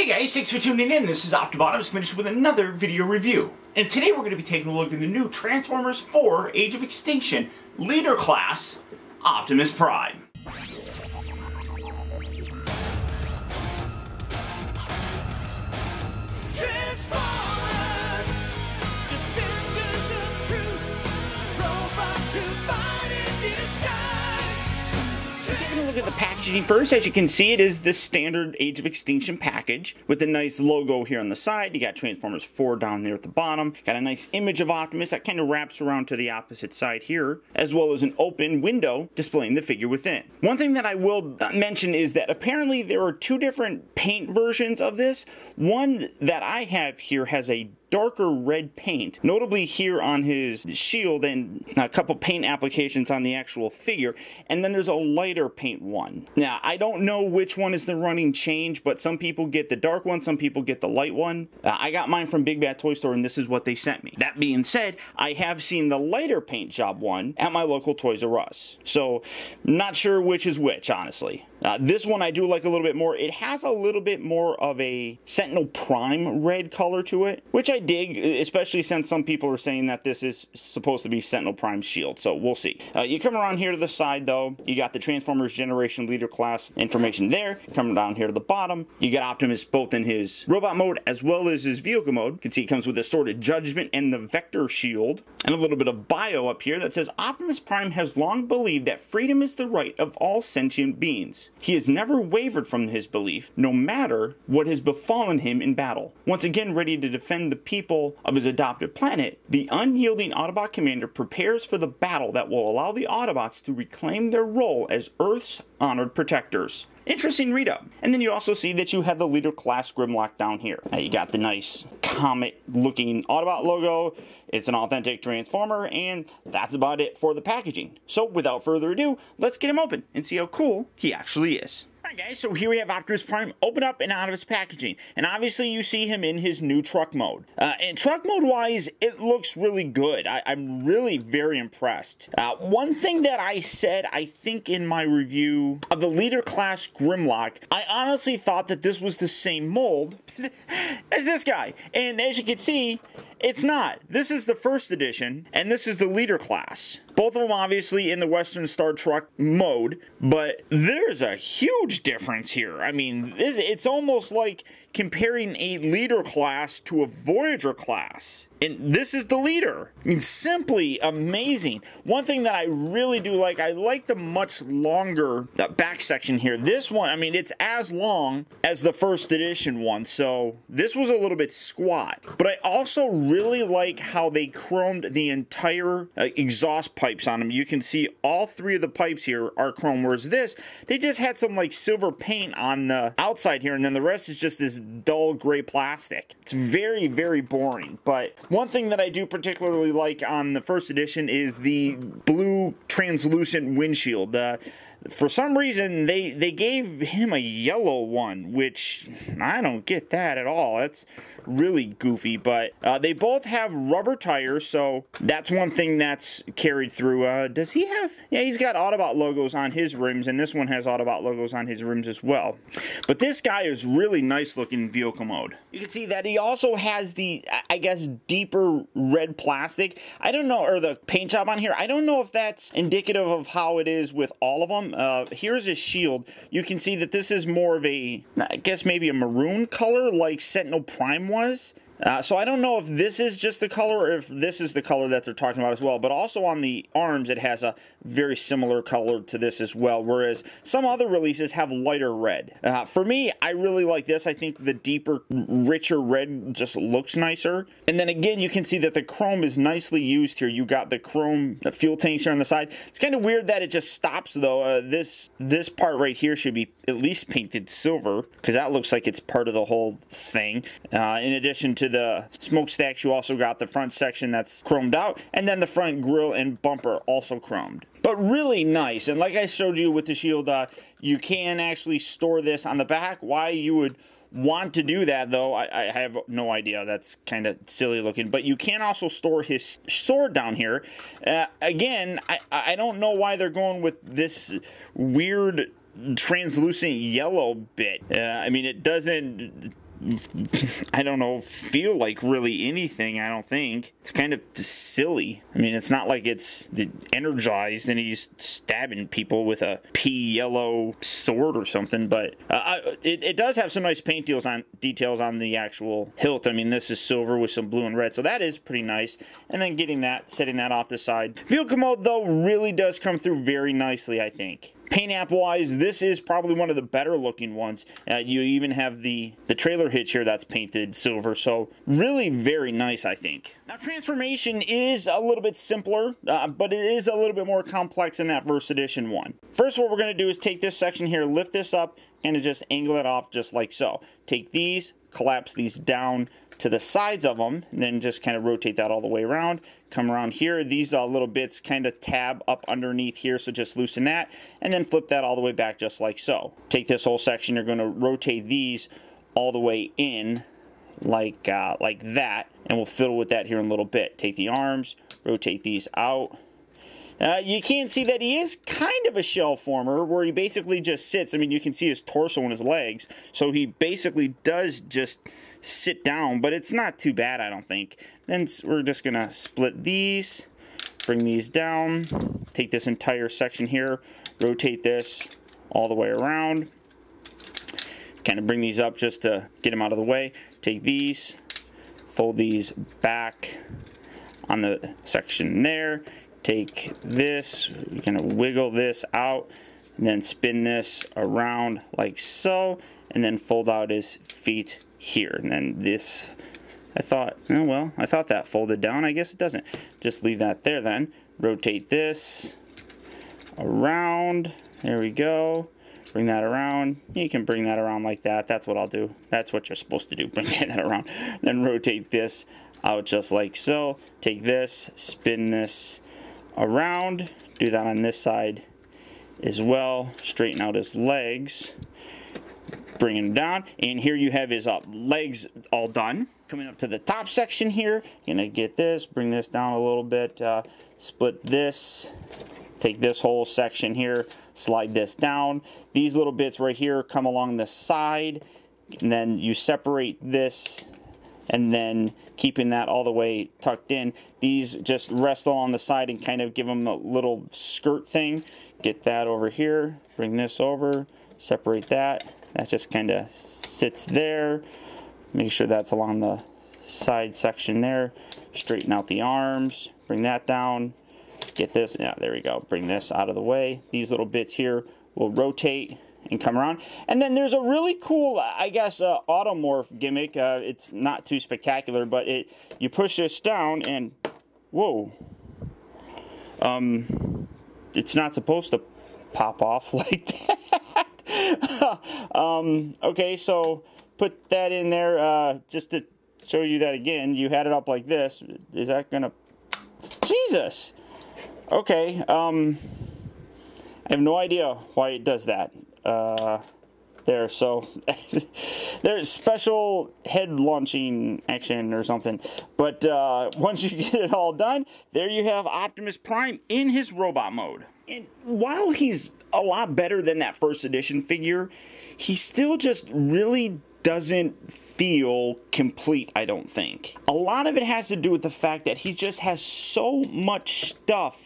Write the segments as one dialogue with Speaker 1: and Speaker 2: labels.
Speaker 1: guys, thanks for tuning in. This is Optibotimus finished with another video review. And today we're going to be taking a look at the new Transformers 4 Age of Extinction leader class, Optimus Prime. Look at the packaging first. As you can see, it is the standard Age of Extinction package with a nice logo here on the side. You got Transformers 4 down there at the bottom. Got a nice image of Optimus that kind of wraps around to the opposite side here, as well as an open window displaying the figure within. One thing that I will mention is that apparently there are two different paint versions of this. One that I have here has a darker red paint, notably here on his shield and a couple paint applications on the actual figure, and then there's a lighter paint one. Now, I don't know which one is the running change, but some people get the dark one, some people get the light one. I got mine from Big Bad Toy Store, and this is what they sent me. That being said, I have seen the lighter paint job one at my local Toys R Us, so not sure which is which, honestly. This one I do like a little bit more. It has a little bit more of a Sentinel Prime red color to it, which I dig, especially since some people are saying that this is supposed to be Sentinel Prime's shield, so we'll see. You come around here to the side, though, you got the Transformers Generation Leader Class information there. Coming down here to the bottom, you got Optimus both in his robot mode as well as his vehicle mode. You can see it comes with a Sword of Judgment and the Vector Shield, and a little bit of bio up here that says, Optimus Prime has long believed that freedom is the right of all sentient beings. He has never wavered from his belief, no matter what has befallen him in battle. Once again ready to defend the people of his adopted planet, the unyielding Autobot commander prepares for the battle that will allow the Autobots to reclaim their role as Earth's honored protectors. Interesting read up. And then you also see that you have the leader class Grimlock down here. Now you got the nice comet looking Autobot logo. It's an authentic Transformer, and that's about it for the packaging. So without further ado, let's get him open and see how cool he actually is. Alright guys, so here we have Optimus Prime open up and out of his packaging. And obviously you see him in his new truck mode. And truck mode wise, it looks really good. I'm really very impressed. One thing that I said, I think in my review of the leader class Grimlock, I honestly thought that this was the same mold as this guy. And as you can see, it's not. This is the first edition, and this is the leader class. Both of them obviously in the Western Star Truck mode, but there's a huge difference here. I mean, it's almost like comparing a leader class to a Voyager class. And this is the leader. I mean, simply amazing. One thing that I really do like, I like the much longer back section here. This one, I mean, it's as long as the first edition one, so this was a little bit squat. But I also really like how they chromed the entire exhaust pipes on them. You can see all three of the pipes here are chrome, whereas this, they just had some like silver paint on the outside here, and then the rest is just this dull gray plastic. It's very, very boring. But one thing that I do particularly like on the first edition is the blue translucent windshield. For some reason, they gave him a yellow one, which I don't get that at all. That's really goofy, but they both have rubber tires, so that's one thing that's carried through. Does he have? Yeah, he's got Autobot logos on his rims, and this one has Autobot logos on his rims as well. But this guy is really nice looking in vehicle mode. You can see that he also has the, I guess, deeper red plastic. I don't know, or the paint job on here. I don't know if that's indicative of how it is with all of them. Here's his shield. You can see that this is more of a, I guess maybe a maroon color like Sentinel Prime was. So I don't know if this is just the color or if this is the color that they're talking about as well. But also on the arms, it has a very similar color to this as well, whereas some other releases have lighter red. For me, I really like this. I think the deeper, richer red just looks nicer. And then again, you can see that the chrome is nicely used here. You got the chrome fuel tanks here on the side. It's kind of weird that it just stops though. This part right here should be at least painted silver, because that looks like it's part of the whole thing. In addition to the smokestacks, you also got the front section that's chromed out, and then the front grille and bumper also chromed. But really nice, and like I showed you with the shield, you can actually store this on the back. Why you would want to do that, though, I have no idea. That's kind of silly looking. But you can also store his sword down here. Again, I don't know why they're going with this weird translucent yellow bit. I mean, it doesn't I don't know, feel like really anything, I don't think. It's kind of silly. I mean, it's not like it's energized and he's stabbing people with a pea yellow sword or something, but it does have some nice paint details on the actual hilt. I mean, this is silver with some blue and red, so that is pretty nice. And then setting that off the side. Vehicle mode, though, really does come through very nicely, I think. Paint app wise, this is probably one of the better looking ones. You even have the trailer hitch here that's painted silver, so really very nice, I think. Now, transformation is a little bit simpler, but it is a little bit more complex than that first edition one. First, what we're going to do is take this section here, lift this up, and just angle it off just like so. Take these, collapse these down to the sides of them, and then just kind of rotate that all the way around. Come around here, these little bits kind of tab up underneath here, so just loosen that, and then flip that all the way back just like so. Take this whole section, you're going to rotate these all the way in like that, and we'll fiddle with that here in a little bit. Take the arms, rotate these out. You can see that he is kind of a shell former, where he basically just sits. I mean, you can see his torso and his legs, so he basically does just sit down, but it's not too bad, I don't think. Then we're just gonna split these, bring these down, take this entire section here, rotate this all the way around, kind of bring these up just to get them out of the way. Take these, fold these back on the section there, take this, you're gonna wiggle this out, and then spin this around like so, and then fold out his feet here. And then this, I thought, oh well, I thought that folded down. I guess it doesn't. Just leave that there then. Rotate this around. There we go. Bring that around. You can bring that around like that. That's what I'll do. That's what you're supposed to do. Bring that around. Then rotate this out just like so. Take this, spin this around. Do that on this side as well. Straighten out his legs. Bring him down, and here you have his legs all done. Coming up to the top section here, you're gonna get this, bring this down a little bit, split this, take this whole section here, slide this down. These little bits right here come along the side, and then you separate this, and then keeping that all the way tucked in. These just rest along the side and kind of give them a little skirt thing. Get that over here, bring this over, separate that. That just kind of sits there. Make sure that's along the side section there. Straighten out the arms. Bring that down. Get this. Yeah, there we go. Bring this out of the way. These little bits here will rotate and come around. And then there's a really cool, I guess, automorph gimmick. It's not too spectacular, but you push this down and whoa. It's not supposed to pop off like that. Okay, so put that in there just to show you that again. You had it up like this. Is that gonna... Jesus! Okay, I have no idea why it does that. There, so there's special head launching action or something. But once you get it all done, there you have Optimus Prime in his robot mode. And while he's a lot better than that first edition figure, he still just really doesn't feel complete, I don't think. A lot of it has to do with the fact that he just has so much stuff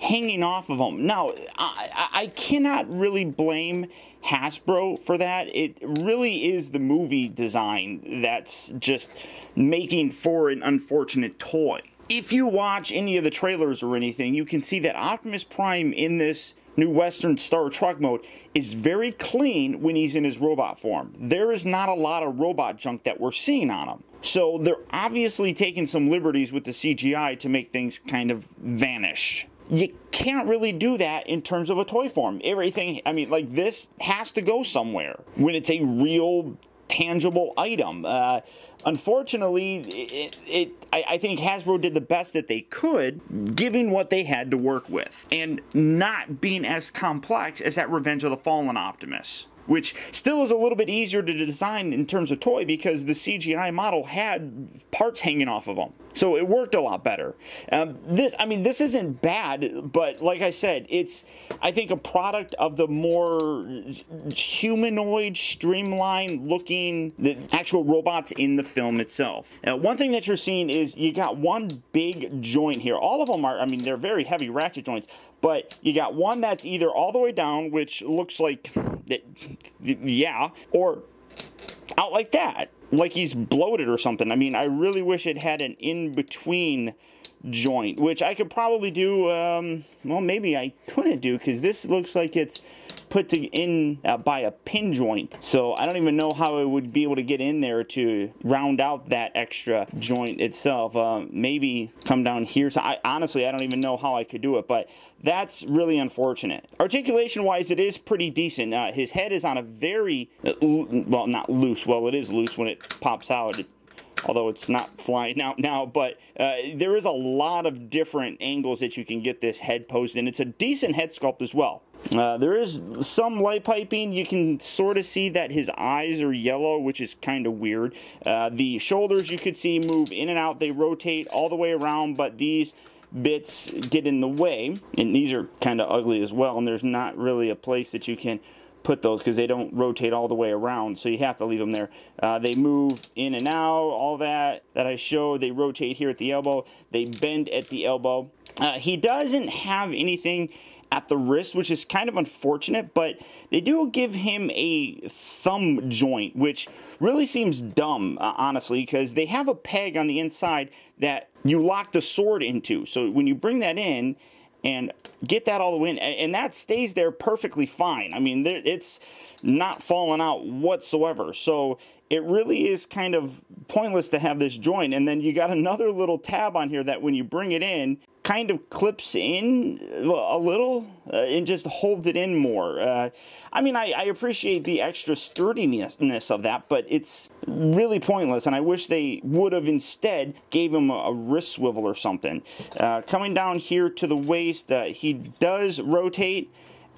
Speaker 1: hanging off of him. Now, I cannot really blame Hasbro for that. It really is the movie design that's just making for an unfortunate toy. If you watch any of the trailers or anything, you can see that Optimus Prime in this new Western Star Truck mode is very clean when he's in his robot form. There is not a lot of robot junk that we're seeing on him. So they're obviously taking some liberties with the CGI to make things kind of vanish. You can't really do that in terms of a toy form. Everything, I mean, like this has to go somewhere when it's a real tangible item. Unfortunately, I think Hasbro did the best that they could, given what they had to work with, and not being as complex as that Revenge of the Fallen Optimus. which still is a little bit easier to design in terms of toy because the CGI model had parts hanging off of them. So it worked a lot better. This isn't bad, but like I said, it's, I think, a product of the more humanoid, streamlined looking, the actual robots in the film itself. One thing that you're seeing is you got one big joint here. All of them are, they're very heavy ratchet joints, but you got one that's either all the way down, which looks like, yeah, or out like that, like he's bloated or something. I really wish it had an in-between joint, which I could probably do, well, maybe I couldn't do, because this looks like it's put in by a pin joint. So I don't even know how it would be able to get in there to round out that extra joint itself. Maybe come down here. So honestly, I don't even know how I could do it, but that's really unfortunate. Articulation wise, it is pretty decent. His head is on a very, well, not loose. Well, it is loose when it pops out. Although it's not flying out now, but there is a lot of different angles that you can get this head posed in. It's a decent head sculpt as well. There is some light piping. You can sort of see that his eyes are yellow, which is kind of weird. The shoulders you could see move in and out. They rotate all the way around, but these bits get in the way, and these are kind of ugly as well, and there's not really a place that you can put those because they don't rotate all the way around, so you have to leave them there. They move in and out, all that I showed. They rotate here at the elbow. They bend at the elbow. He doesn't have anything at the wrist, which is kind of unfortunate, but they do give him a thumb joint, which really seems dumb, honestly, because they have a peg on the inside that you lock the sword into. So when you bring that in and get that all the way in, and that stays there perfectly fine. It's not falling out whatsoever. So it really is kind of pointless to have this joint. And then you got another little tab on here that when you bring it in, kind of clips in a little and just holds it in more. I appreciate the extra sturdiness of that, but it's really pointless, and I wish they would have instead gave him a wrist swivel or something. Coming down here to the waist, he does rotate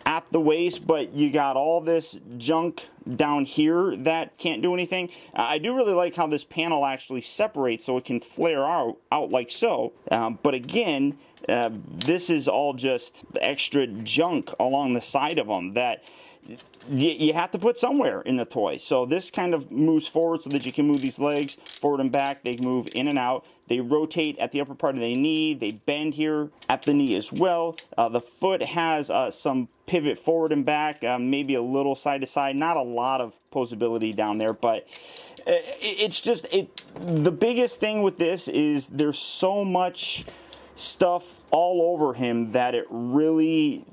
Speaker 1: at the waist, but you got all this junk down here that can't do anything. I do really like how this panel actually separates so it can flare out like so. But again, this is all just extra junk along the side of them that you have to put somewhere in the toy. So this kind of moves forward so that you can move these legs forward and back. They move in and out. They rotate at the upper part of the knee. They bend here at the knee as well. The foot has some pivot forward and back, maybe a little side to side. Not a lot of posability down there, but it's just, the biggest thing with this is there's so much stuff all over him that it really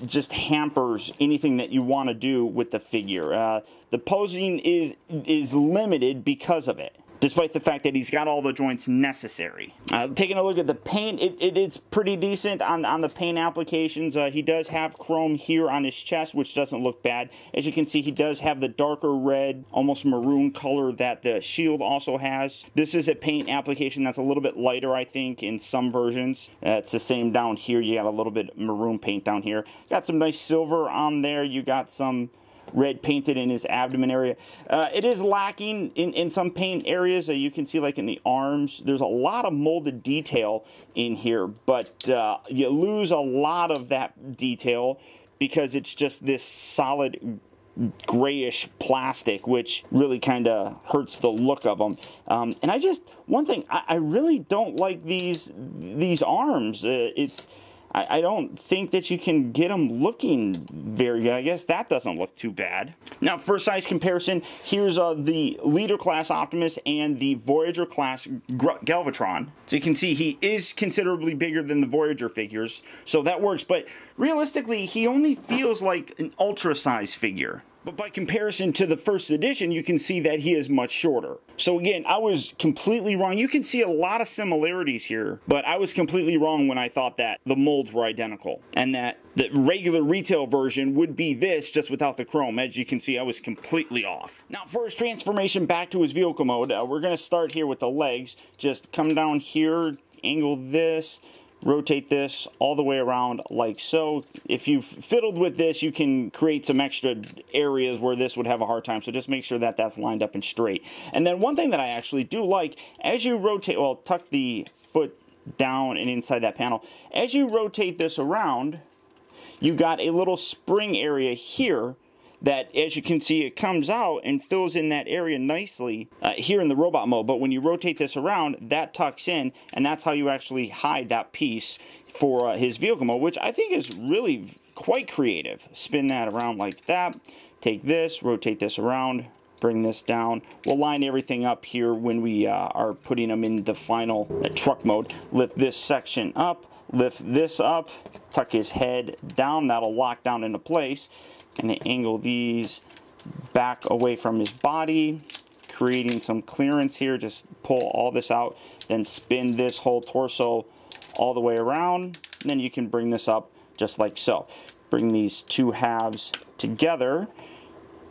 Speaker 1: just hampers anything that you want to do with the figure. The posing is limited because of it, despite the fact that he's got all the joints necessary. Taking a look at the paint, it's pretty decent on the paint applications. He does have chrome here on his chest, which doesn't look bad. As you can see, he does have the darker red, almost maroon color that the shield also has. This is a paint application that's a little bit lighter, I think, in some versions. It's the same down here. You got a little bit maroon paint down here. Got some nice silver on there. You got some red painted in his abdomen area. It is lacking in some paint areas. You can see, like in the arms, there's a lot of molded detail in here, but you lose a lot of that detail because it's just this solid grayish plastic, which really kind of hurts the look of them. And one thing, I really don't like these arms. I don't think that you can get them looking very good. I guess that doesn't look too bad. Now, for a size comparison, here's the Leader class Optimus and the Voyager class Galvatron. So you can see he is considerably bigger than the Voyager figures, so that works. But realistically, he only feels like an ultra size figure. But by comparison to the first edition, you can see that he is much shorter. So again, I was completely wrong. You can see a lot of similarities here, but I was completely wrong when I thought that the molds were identical and that the regular retail version would be this just without the chrome. As you can see, I was completely off. Now, for his transformation back to his vehicle mode, we're going to start here with the legs. Just come down here, angle this, rotate this all the way around like so. If you've fiddled with this, you can create some extra areas where this would have a hard time, so just make sure that that's lined up and straight. And then one thing that I actually do like, as you rotate, well, tuck the foot down and inside that panel, as you rotate this around, you got a little spring area here that, as you can see, it comes out and fills in that area nicely here in the robot mode. But when you rotate this around, that tucks in, and that's how you actually hide that piece for his vehicle mode, which I think is really quite creative. Spin that around like that. Take this, rotate this around, bring this down. We'll line everything up here when we are putting them in the final truck mode. Lift this section up, lift this up, tuck his head down. That'll lock down into place. Gonna angle these back away from his body, creating some clearance here. Just pull all this out, then spin this whole torso all the way around. And then you can bring this up just like so. Bring these two halves together,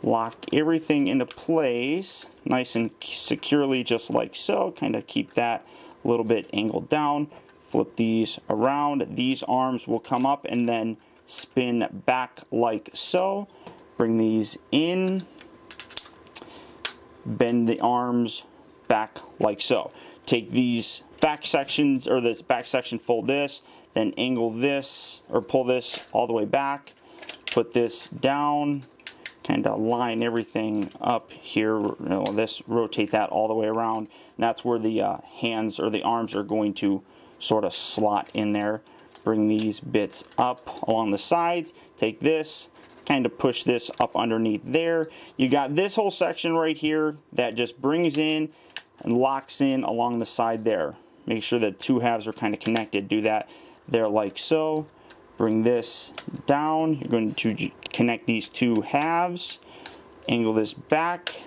Speaker 1: lock everything into place nice and securely just like so. Kind of keep that a little bit angled down. Flip these around. These arms will come up and then spin back like so. Bring these in. Bend the arms back like so. Take these back sections, or this back section, fold this, then angle this, or pull this all the way back. Put this down. Kind of line everything up here. This, rotate that all the way around. And that's where the hands or the arms are going to sort of slot in there. Bring these bits up along the sides. Take this, kind of push this up underneath there. You got this whole section right here that just brings in and locks in along the side there. Make sure that two halves are kind of connected. Do that there like so. Bring this down. You're going to connect these two halves. Angle this back.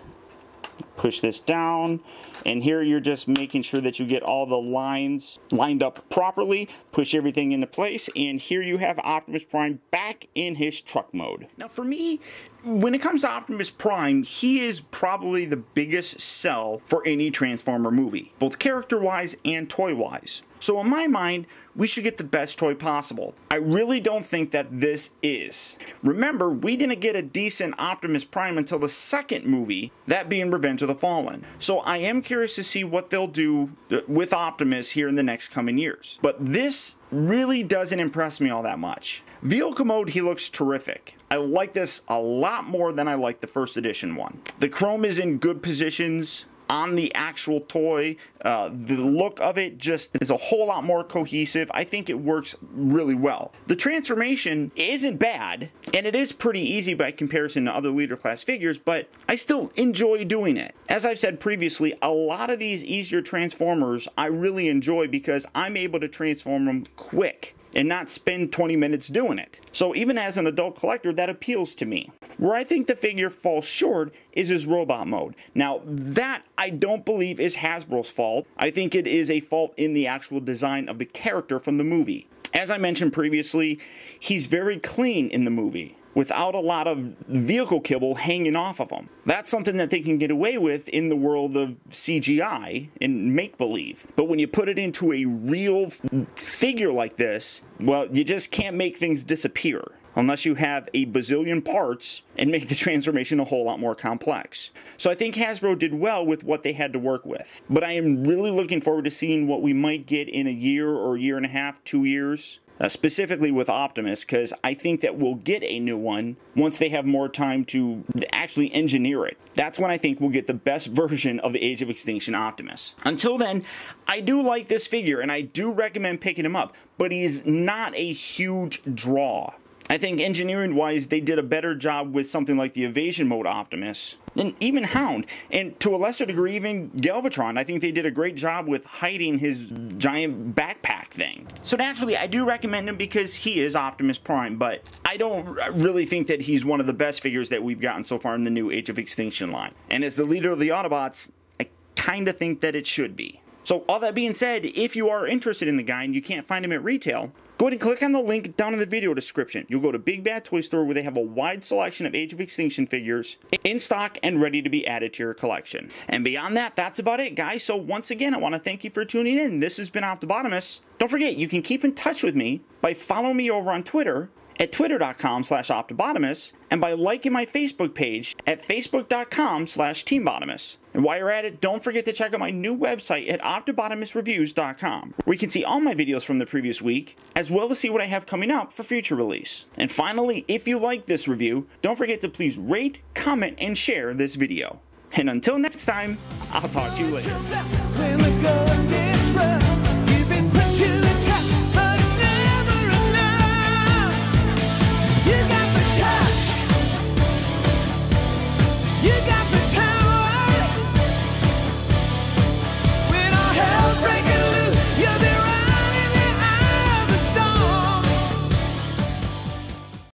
Speaker 1: Push this down, and here you're just making sure that you get all the lines lined up properly, push everything into place, and here you have Optimus Prime back in his truck mode. Now for me, when it comes to Optimus Prime, he is probably the biggest sell for any Transformer movie, both character-wise and toy-wise. So in my mind, we should get the best toy possible. I really don't think that this is. Remember, we didn't get a decent Optimus Prime until the second movie, that being Revenge of the Fallen. So I am curious to see what they'll do with Optimus here in the next coming years. But this really doesn't impress me all that much. Vehicle mode, he looks terrific. I like this a lot more than I like the first edition one. The chrome is in good positions on the actual toy. The look of it just is a whole lot more cohesive. I think it works really well. The transformation isn't bad, and it is pretty easy by comparison to other leader class figures, but I still enjoy doing it. As I've said previously, a lot of these easier Transformers I really enjoy because I'm able to transform them quick and not spend 20 minutes doing it. So even as an adult collector, that appeals to me. Where I think the figure falls short is his robot mode. Now, that I don't believe is Hasbro's fault. I think it is a fault in the actual design of the character from the movie. As I mentioned previously, he's very clean in the movie, without a lot of vehicle kibble hanging off of him. That's something that they can get away with in the world of CGI and make-believe. But when you put it into a real figure like this, well, you just can't make things disappear unless you have a bazillion parts and make the transformation a whole lot more complex. So I think Hasbro did well with what they had to work with. But I am really looking forward to seeing what we might get in a year or year and a half, 2 years. Specifically with Optimus, because I think that we'll get a new one once they have more time to actually engineer it. That's when I think we'll get the best version of the Age of Extinction Optimus. Until then, I do like this figure, and I do recommend picking him up, but he's not a huge draw. I think engineering-wise, they did a better job with something like the Evasion Mode Optimus, and even Hound, and to a lesser degree, even Galvatron. I think they did a great job with hiding his giant backpack thing. So naturally, I do recommend him because he is Optimus Prime, but I don't really think that he's one of the best figures that we've gotten so far in the new Age of Extinction line. And as the leader of the Autobots, I kind of think that it should be. So all that being said, if you are interested in the guy and you can't find him at retail, go ahead and click on the link down in the video description. You'll go to Big Bad Toy Store where they have a wide selection of Age of Extinction figures in stock and ready to be added to your collection. And beyond that, that's about it, guys. So once again, I want to thank you for tuning in. This has been Optibotimus. Don't forget, you can keep in touch with me by following me over on Twitter at twitter.com/optibotimus and by liking my Facebook page at facebook.com/teambotimus. And while you're at it, don't forget to check out my new website at optibotimusreviews.com, where you can see all my videos from the previous week, as well as see what I have coming up for future release. And finally, if you like this review, don't forget to please rate, comment, and share this video. And until next time, I'll talk to you later. You got